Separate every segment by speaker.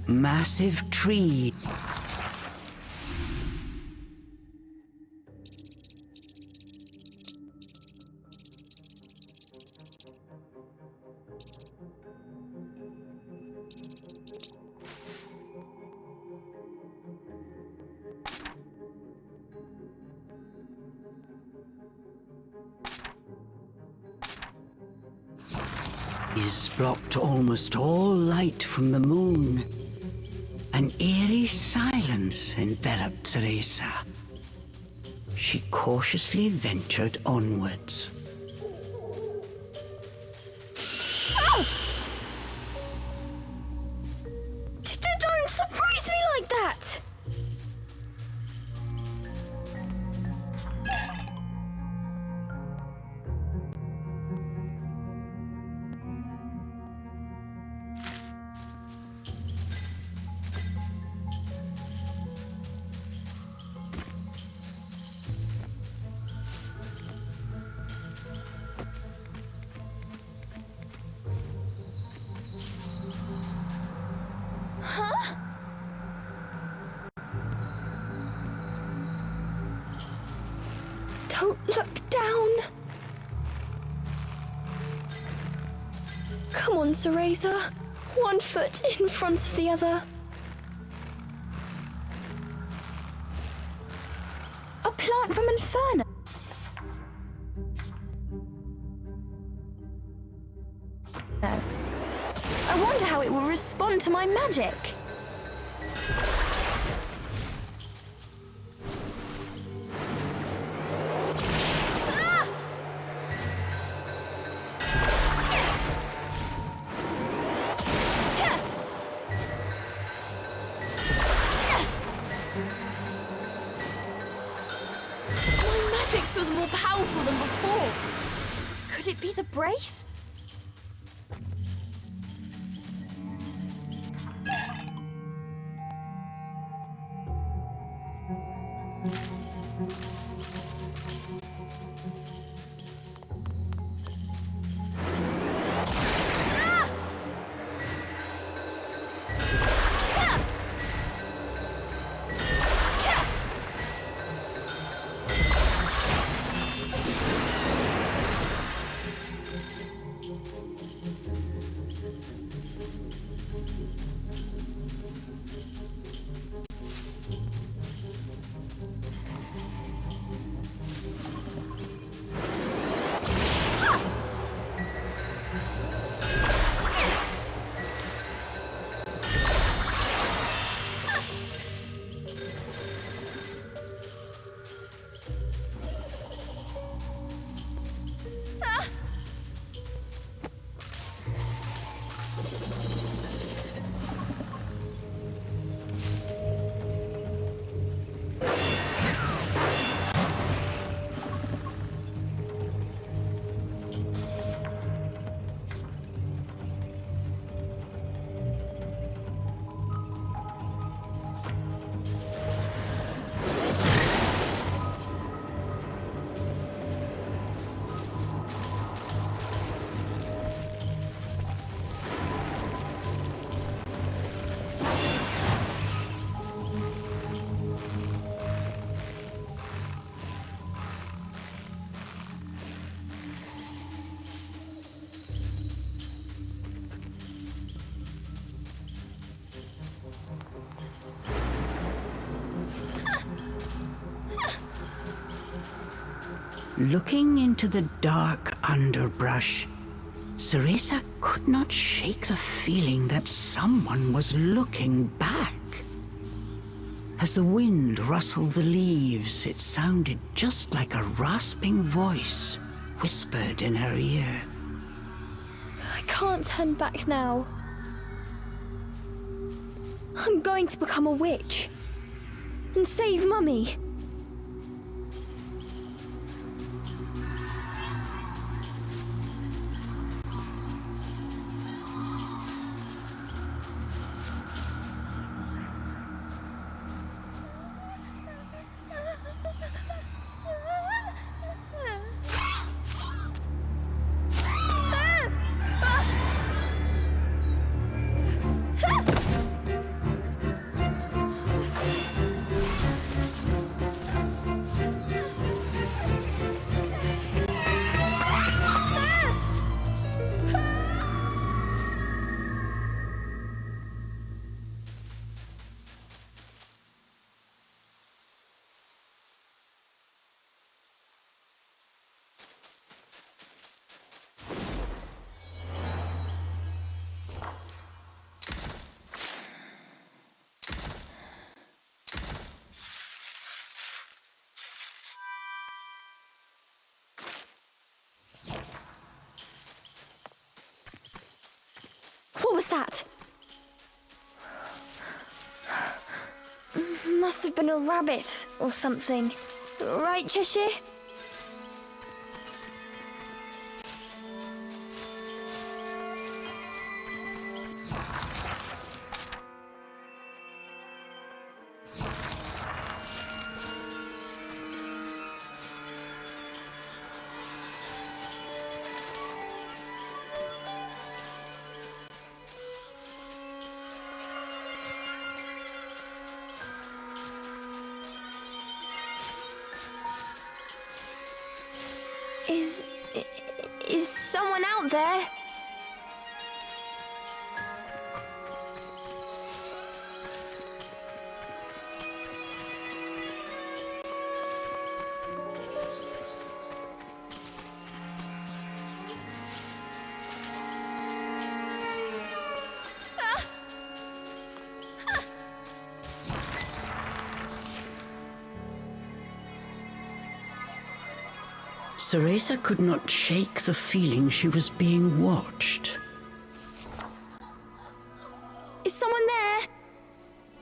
Speaker 1: Massive tree. Is blocked almost all light from the moon. An eerie silence enveloped Cereza. She cautiously ventured onwards.
Speaker 2: Oh! Don't surprise me like that! Huh? Don't look down. Come on, Cereza. One foot in front of the other. A plant from Inferno. I wonder how it will respond to my magic. My magic feels more powerful than before. Could it be the brace?
Speaker 1: Looking into the dark underbrush, Cereza could not shake the feeling that someone was looking back. As the wind rustled the leaves, it sounded just like a rasping voice whispered in her ear.
Speaker 2: I can't turn back now. I'm going to become a witch and save Mummy. that? Must have been a rabbit or something. Right, Cheshire? Is someone out there?
Speaker 1: Cereza could not shake the feeling she was being watched.
Speaker 2: Is someone there?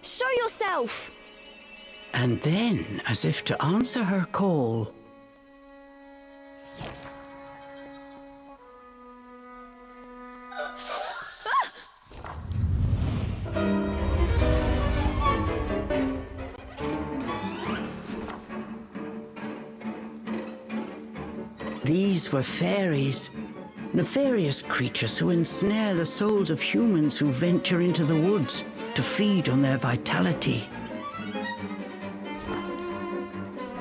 Speaker 2: Show yourself!
Speaker 1: And then, as if to answer her call, these were fairies, nefarious creatures who ensnare the souls of humans who venture into the woods to feed on their vitality.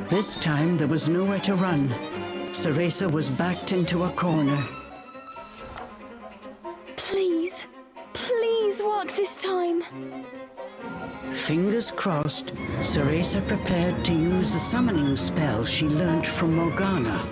Speaker 1: This time there was nowhere to run. Cereza was backed into a corner.
Speaker 2: Please, please work this time.
Speaker 1: Fingers crossed, Cereza prepared to use the summoning spell she learnt from Morgana.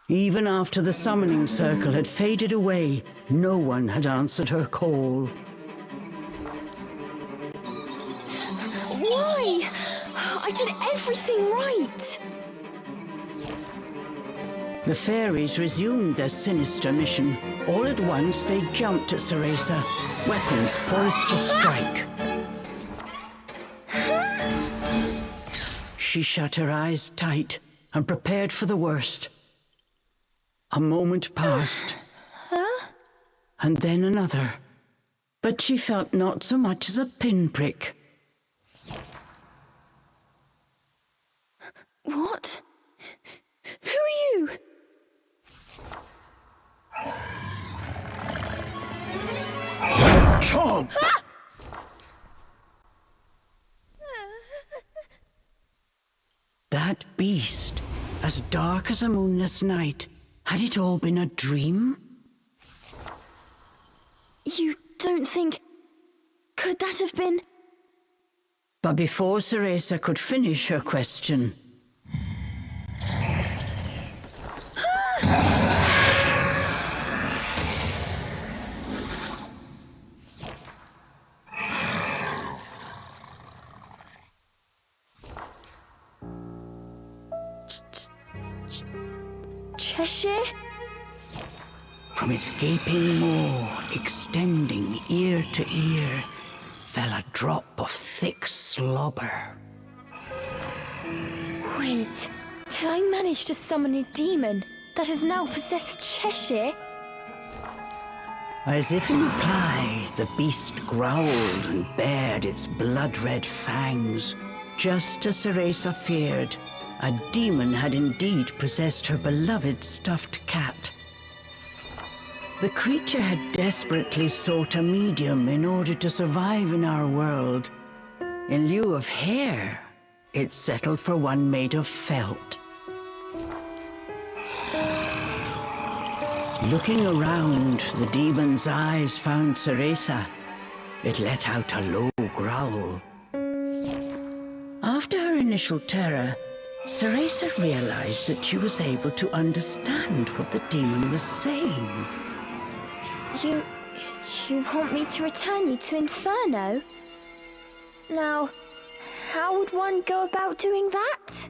Speaker 1: Even after the summoning circle had faded away, no one had answered her call.
Speaker 2: Why? I did everything right.
Speaker 1: The fairies resumed their sinister mission. All at once they jumped at Cereza, weapons poised to strike. She shut her eyes tight and prepared for the worst. A moment passed, and then another, but she felt not so much as a pinprick.
Speaker 2: What? Who are you?
Speaker 1: Chomp! That beast, as dark as a moonless night, had it all been a dream?
Speaker 2: You don't think... Could that have been...
Speaker 1: But before Cereza could finish her question...
Speaker 2: Cheshire?
Speaker 1: From its gaping maw, extending ear to ear, fell a drop of thick slobber.
Speaker 2: Wait, did I manage to summon a demon that has now possessed Cheshire?
Speaker 1: As if in reply, the beast growled and bared its blood-red fangs. Just as Cereza feared, a demon had indeed possessed her beloved stuffed cat. The creature had desperately sought a medium in order to survive in our world. In lieu of hair, it settled for one made of felt. Looking around, the demon's eyes found Cereza. It let out a low growl. After her initial terror, Cereza realized that she was able to understand what the demon was saying.
Speaker 2: You want me to return you to Inferno? Now, how would one go about doing that?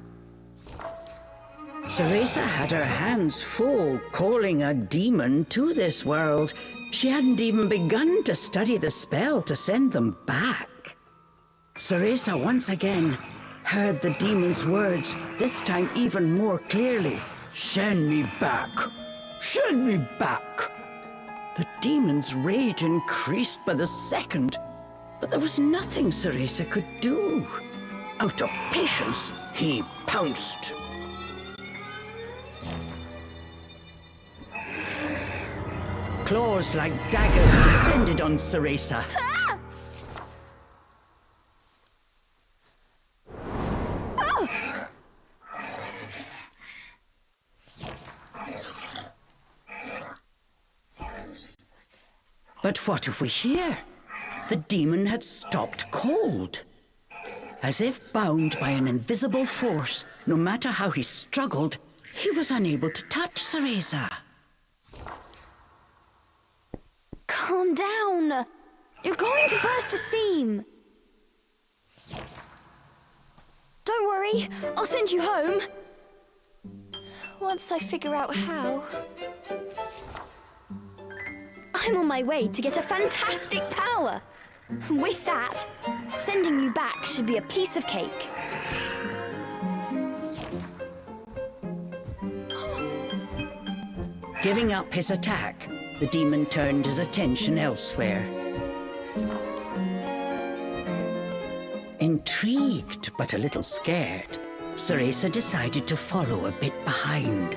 Speaker 1: Cereza had her hands full calling a demon to this world. She hadn't even begun to study the spell to send them back. Cereza once again heard the demon's words, this time even more clearly. Send me back! Send me back! The demon's rage increased by the second, but there was nothing Cereza could do. Out of patience, he pounced. Claws like daggers descended on Cereza. But what of we hear? The demon had stopped cold. As if bound by an invisible force, no matter how he struggled, he was unable to touch Cereza.
Speaker 2: Calm down. You're going to burst a seam. Don't worry, I'll send you home. Once I figure out how. I'm on my way to get a fantastic power. With that, sending you back should be a piece of cake.
Speaker 1: Giving up his attack, the demon turned his attention elsewhere. Intrigued but a little scared, Cereza decided to follow a bit behind.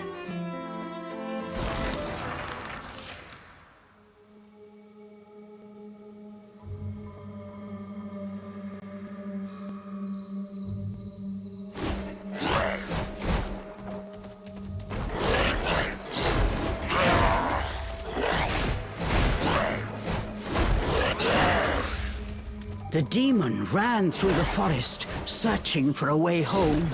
Speaker 1: The demon ran through the forest, searching for a way home.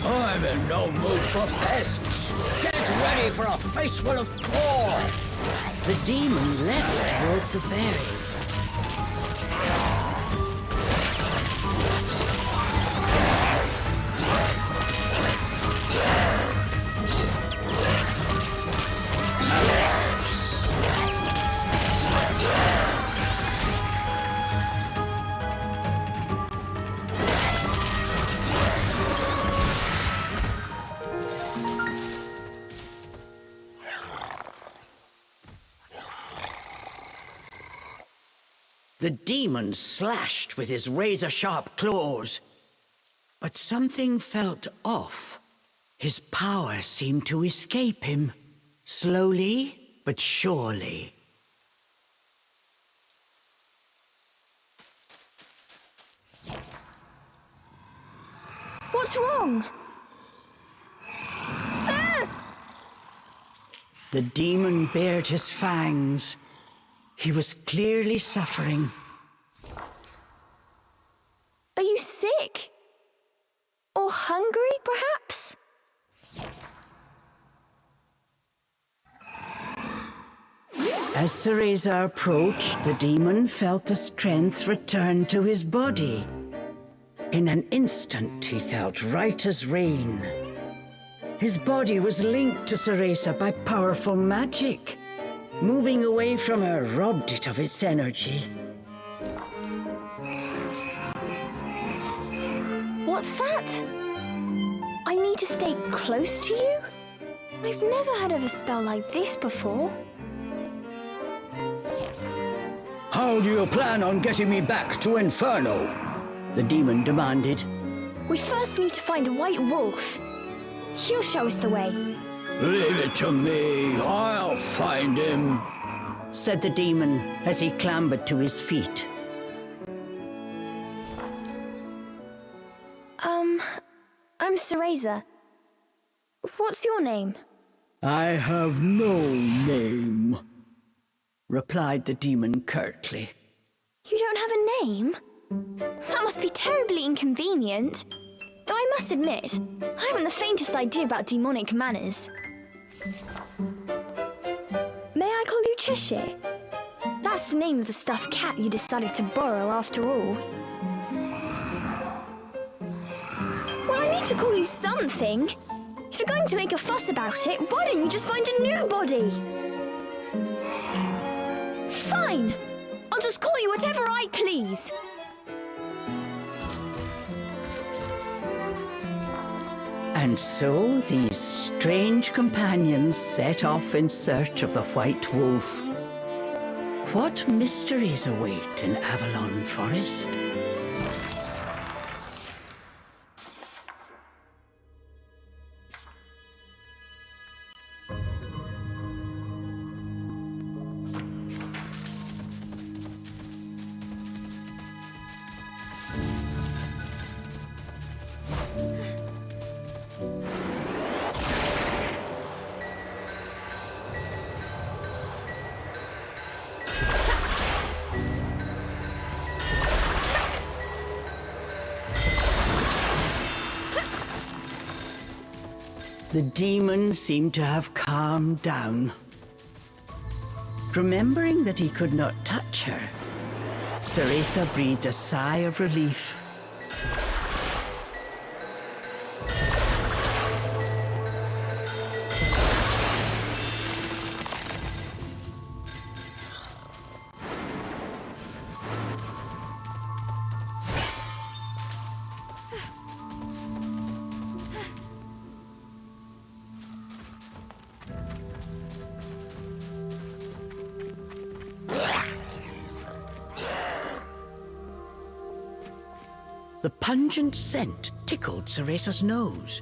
Speaker 1: I'm in no mood for pests. Get ready for a faceful of claw! The demon leapt towards the fairies. The demon slashed with his razor-sharp claws. But something felt off. His power seemed to escape him, slowly but surely.
Speaker 2: What's wrong?
Speaker 1: The demon bared his fangs. He was clearly suffering.
Speaker 2: Are you sick? Or hungry, perhaps?
Speaker 1: As Cereza approached, the demon felt the strength return to his body. In an instant, he felt right as rain. His body was linked to Cereza by powerful magic. Moving away from her robbed it of its energy.
Speaker 2: What's that? I need to stay close to you? I've never heard of a spell like this before.
Speaker 1: How do you plan on getting me back to Inferno? The demon demanded.
Speaker 2: We first need to find a white wolf. He'll show us the way.
Speaker 1: Leave it to me. I'll find him, said the demon as he clambered to his feet.
Speaker 2: I'm Cereza. What's your name?
Speaker 1: I have no name, replied the demon curtly.
Speaker 2: You don't have a name? That must be terribly inconvenient. Though I must admit, I haven't the faintest idea about demonic manners. May I call you Cheshire? That's the name of the stuffed cat you decided to borrow after all. Well, I need to call you something. If you're going to make a fuss about it, why don't you just find a new body? Fine. I'll just call you whatever I please.
Speaker 1: And so these strange companions set off in search of the White Wolf. What mysteries await in Avalon Forest? The demon seemed to have calmed down. Remembering that he could not touch her, Cereza breathed a sigh of relief. The pungent scent tickled Cereza's nose.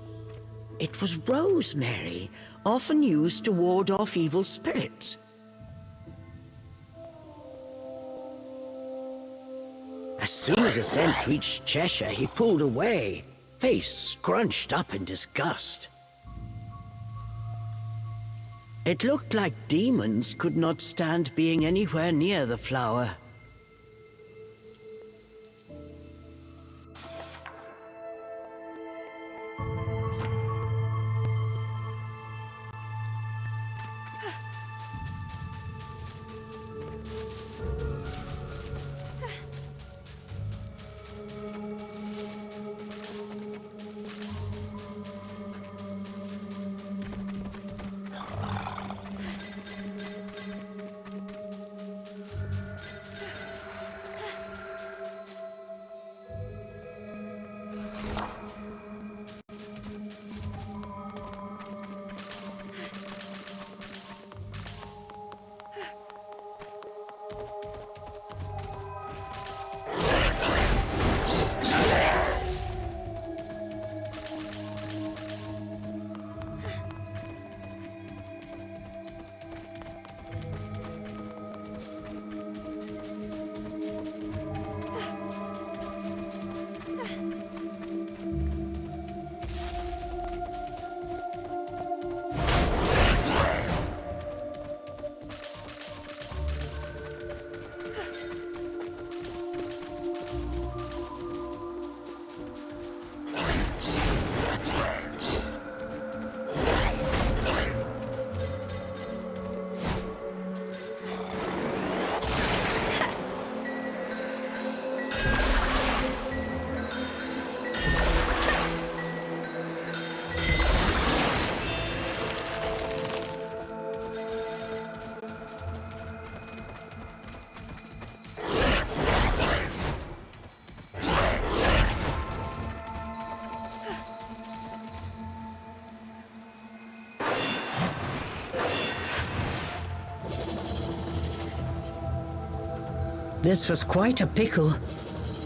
Speaker 1: It was rosemary, often used to ward off evil spirits. As soon as the scent reached Cheshire, he pulled away, face scrunched up in disgust. It looked like demons could not stand being anywhere near the flower. This was quite a pickle,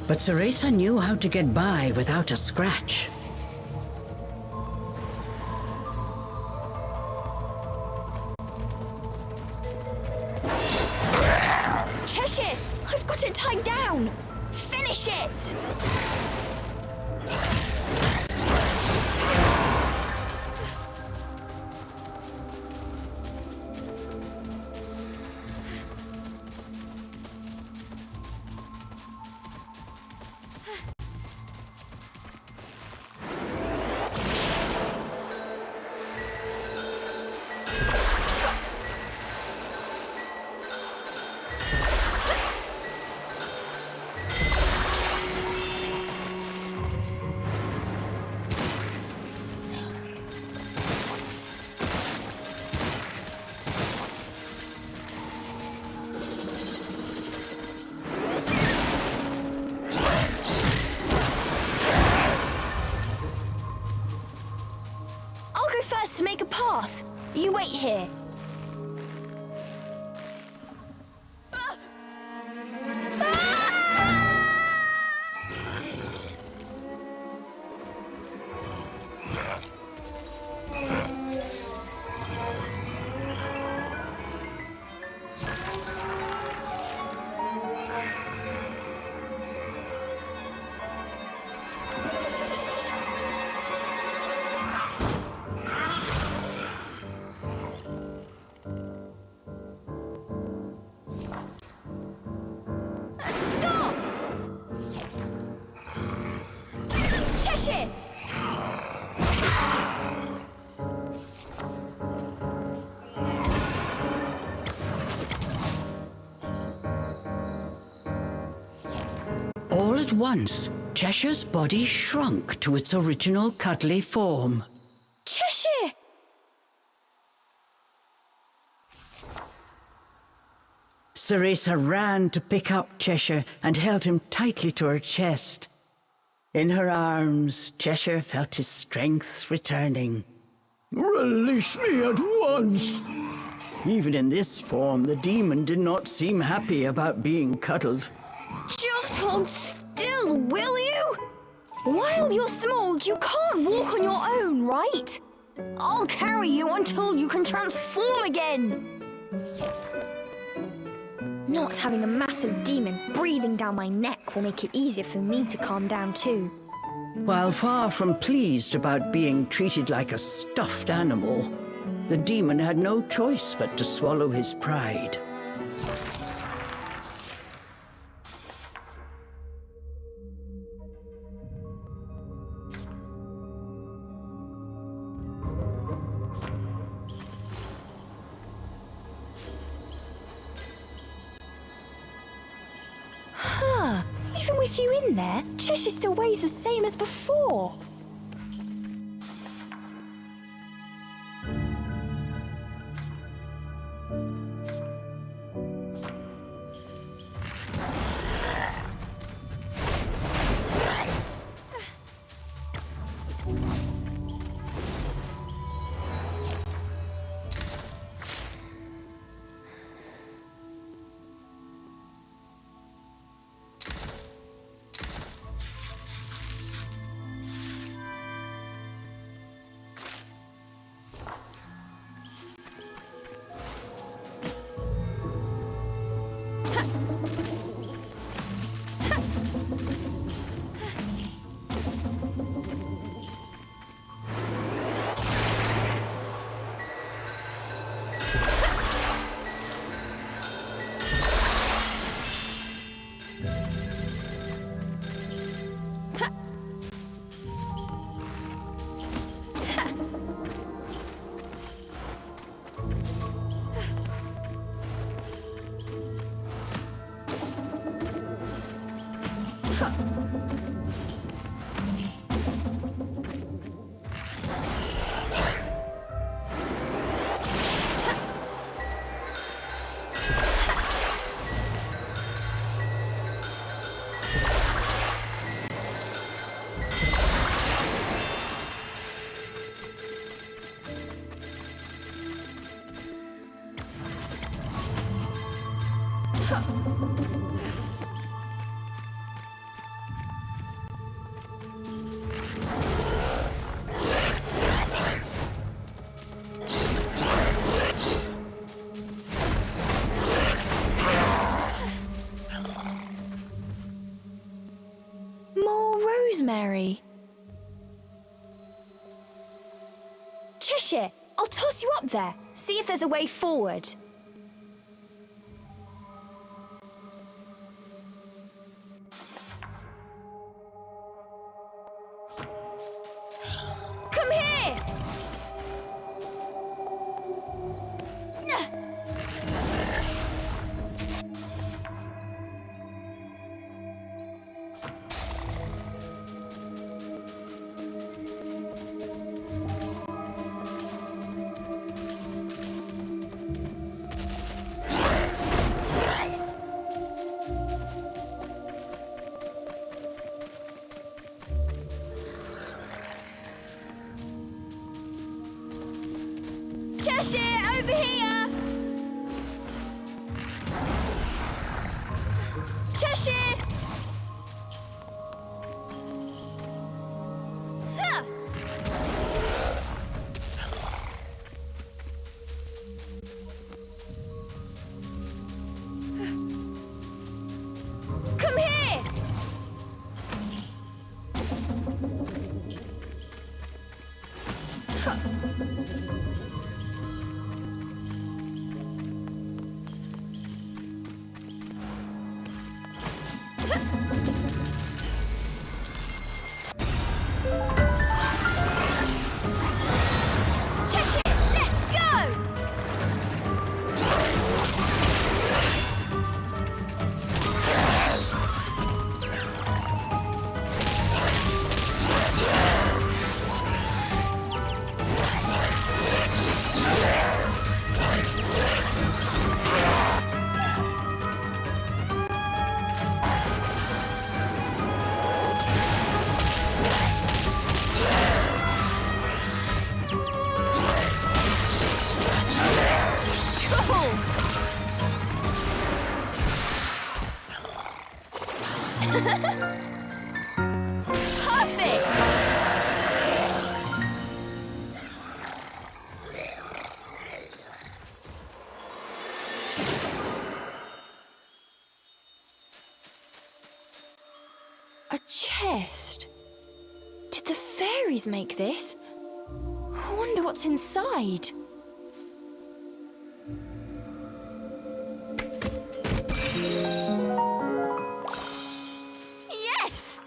Speaker 1: but Cereza knew how to get by without a scratch.
Speaker 2: Cheshire! I've got it tied down! Finish it! You wait here. Stop! Cheshire!
Speaker 1: All at once, Cheshire's body shrunk to its original cuddly form.
Speaker 2: Cheshire!
Speaker 1: Cereza ran to pick up Cheshire and held him tightly to her chest. In her arms, Cheshire felt his strength returning. "Release me at once!" Even in this form, the demon did not seem happy about being cuddled.
Speaker 2: Just hold still, will you? While you're small, you can't walk on your own, right? I'll carry you until you can transform again. Not having a massive demon breathing down my neck will make it easier for me to calm down too.
Speaker 1: While far from pleased about being treated like a stuffed animal, the demon had no choice but to swallow his pride.
Speaker 2: Even with you in there, Cheshire still weighs the same as before. Rosemary. Cheshire, I'll toss you up there. See if there's a way forward. Come here! Cheshire, over here! Cheshire! Huh. Come here! Cheshire, let's go! Perfect! A chest? Did the fairies make this? I wonder what's inside. Yes!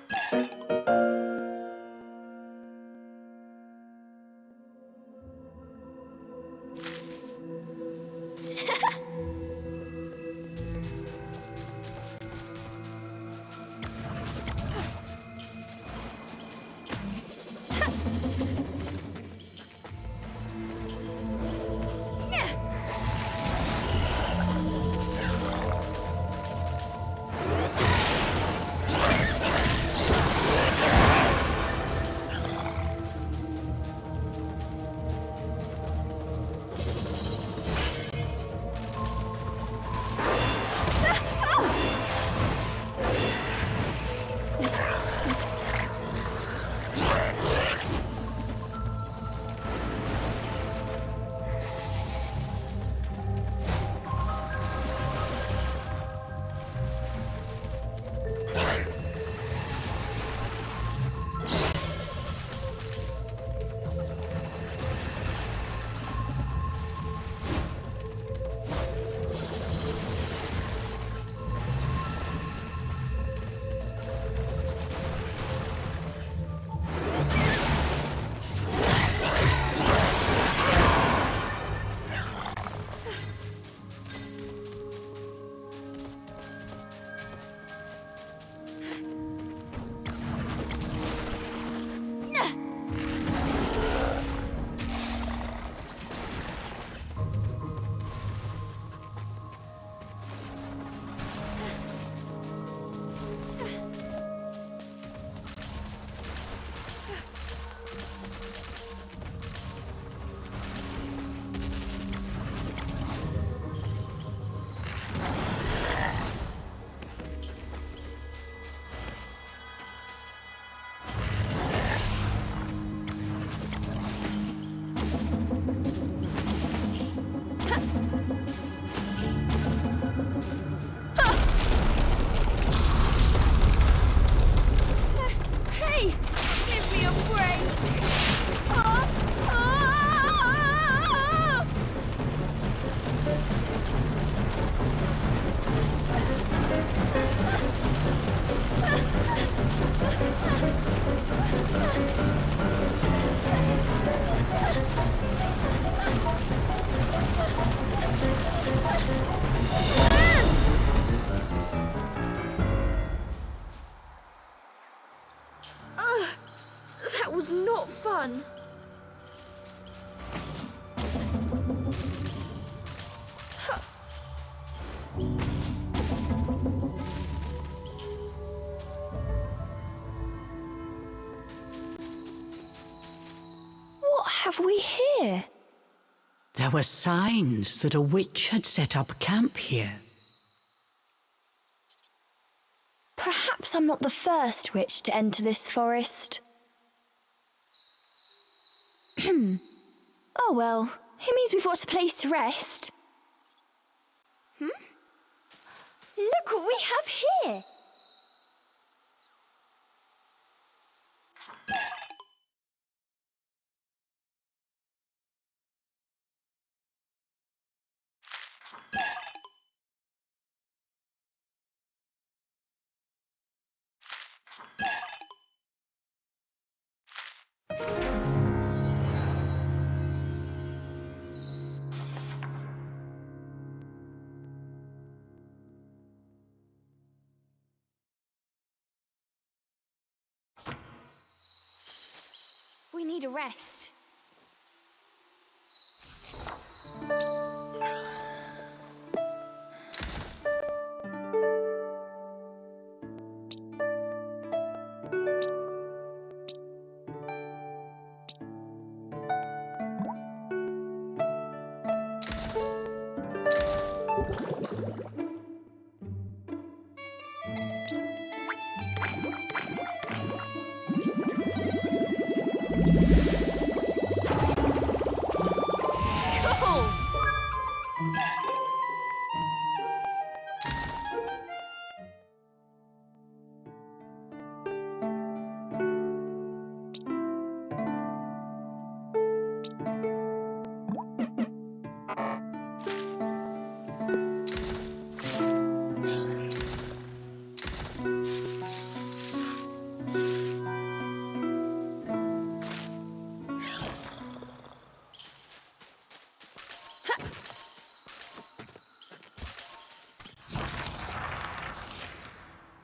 Speaker 3: That was not fun.
Speaker 2: What have we here?
Speaker 1: There were signs that a witch had set up camp here.
Speaker 2: Perhaps I'm not the first witch to enter this forest. Oh well, it means we've got a place to rest. Look what we have here! We need a rest.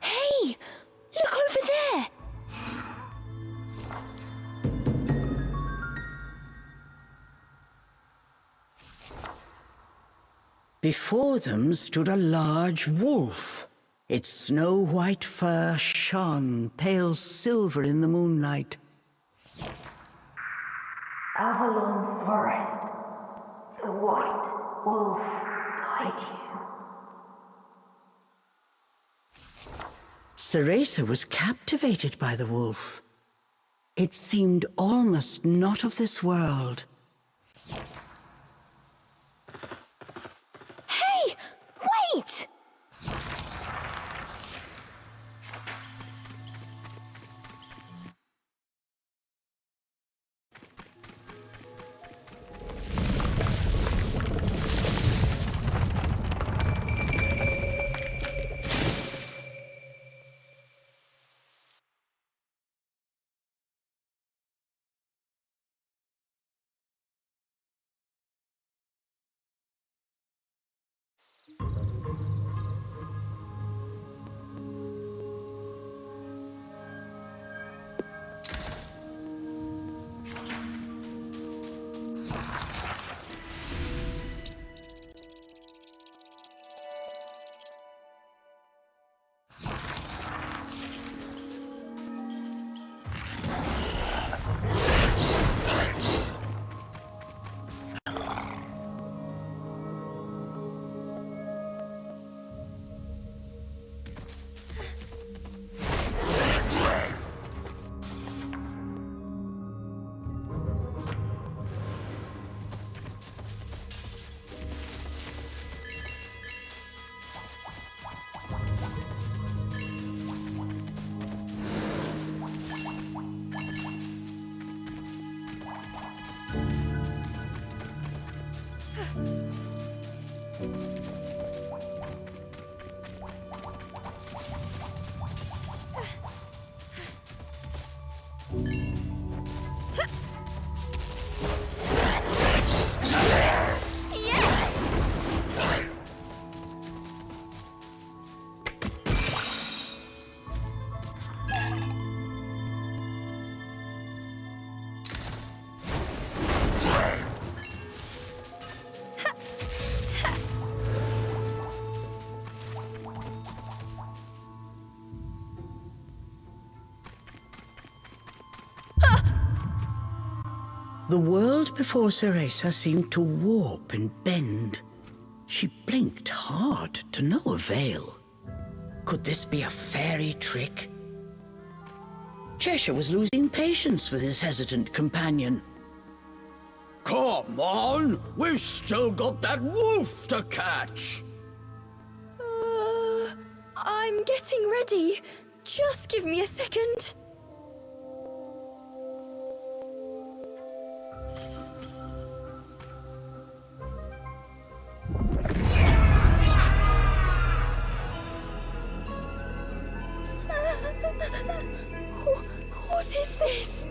Speaker 2: Hey! Look over there!
Speaker 1: Before them stood a large wolf. Its snow-white fur shone pale silver in the moonlight.
Speaker 4: Avalon Forest. The White Wolf guide you.
Speaker 1: Cereza was captivated by the wolf. It seemed almost not of this world.
Speaker 2: Hey! Wait!
Speaker 1: The world before Cereza seemed to warp and bend. She blinked hard to no avail. Could this be a fairy trick? Cheshire was losing patience with his hesitant companion.
Speaker 5: Come on! We've still got that wolf to catch!
Speaker 3: I'm getting ready. Just give me a second. What is this?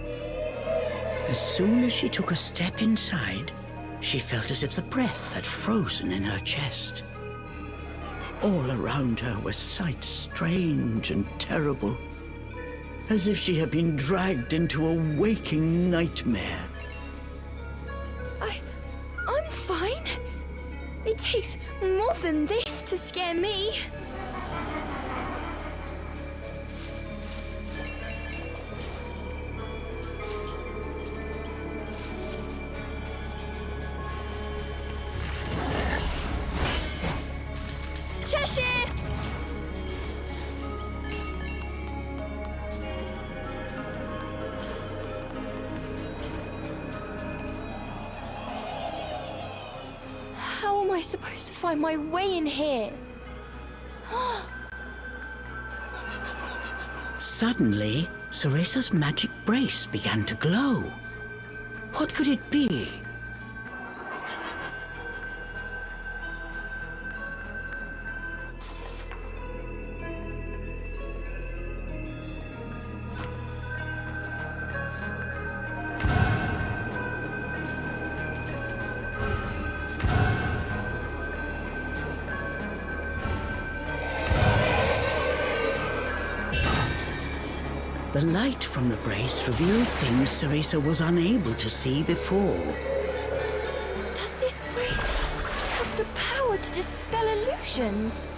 Speaker 1: As soon as she took a step inside, she felt as if the breath had frozen in her chest. All around her were sights strange and terrible, as if she had been dragged into a waking nightmare.
Speaker 3: I'm fine. It takes more than this to scare me. Cheshire! How am I supposed to find my way in here?
Speaker 1: Suddenly, Cereza's magic brace began to glow. What could it be? The light from the brace revealed things Cereza was unable to see before.
Speaker 3: Does this brace have the power to dispel illusions?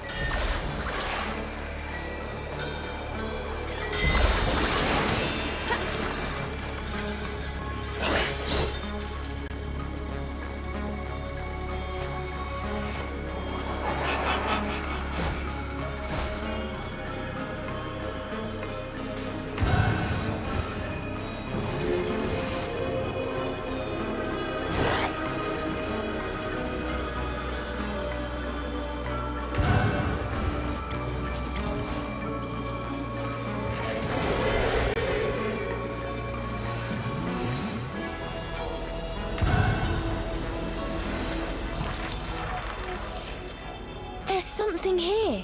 Speaker 3: There's something here.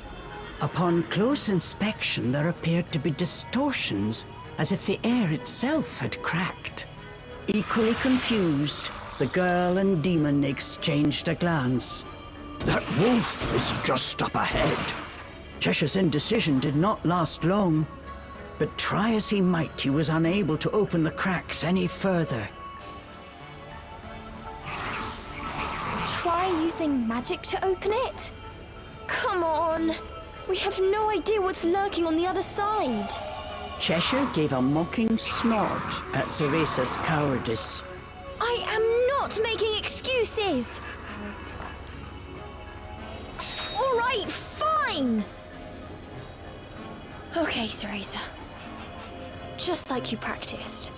Speaker 1: Upon close inspection, there appeared to be distortions, as if the air itself had cracked. Equally confused, the girl and demon exchanged a glance.
Speaker 5: That wolf is just up ahead.
Speaker 1: Cheshire's indecision did not last long, but try as he might, he was unable to open the cracks any further.
Speaker 3: Try using magic to open it? Come on! We have no idea what's lurking on the other side.
Speaker 1: Cheshire gave a mocking snort at Cereza's cowardice.
Speaker 3: I am not making excuses! All right, fine! Okay, Cereza. Just like you practiced.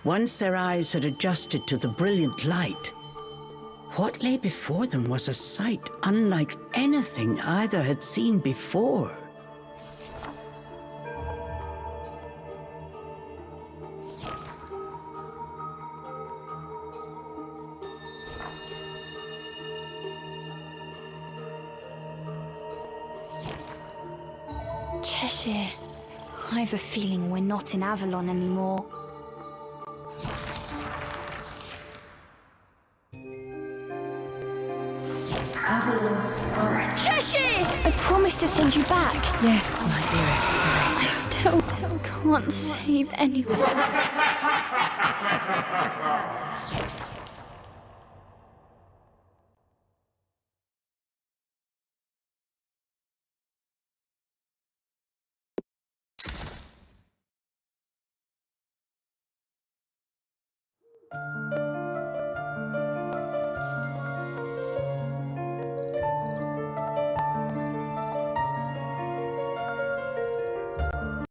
Speaker 1: Once their eyes had adjusted to the brilliant light, what lay before them was a sight unlike anything either had seen before.
Speaker 2: Cheshire, I have a feeling we're not in Avalon anymore.
Speaker 4: Avalon Forest.
Speaker 2: Cheshire!
Speaker 3: I promised to send you back.
Speaker 6: Yes, my dearest
Speaker 3: I
Speaker 6: Cereza.
Speaker 3: still can't save anyone.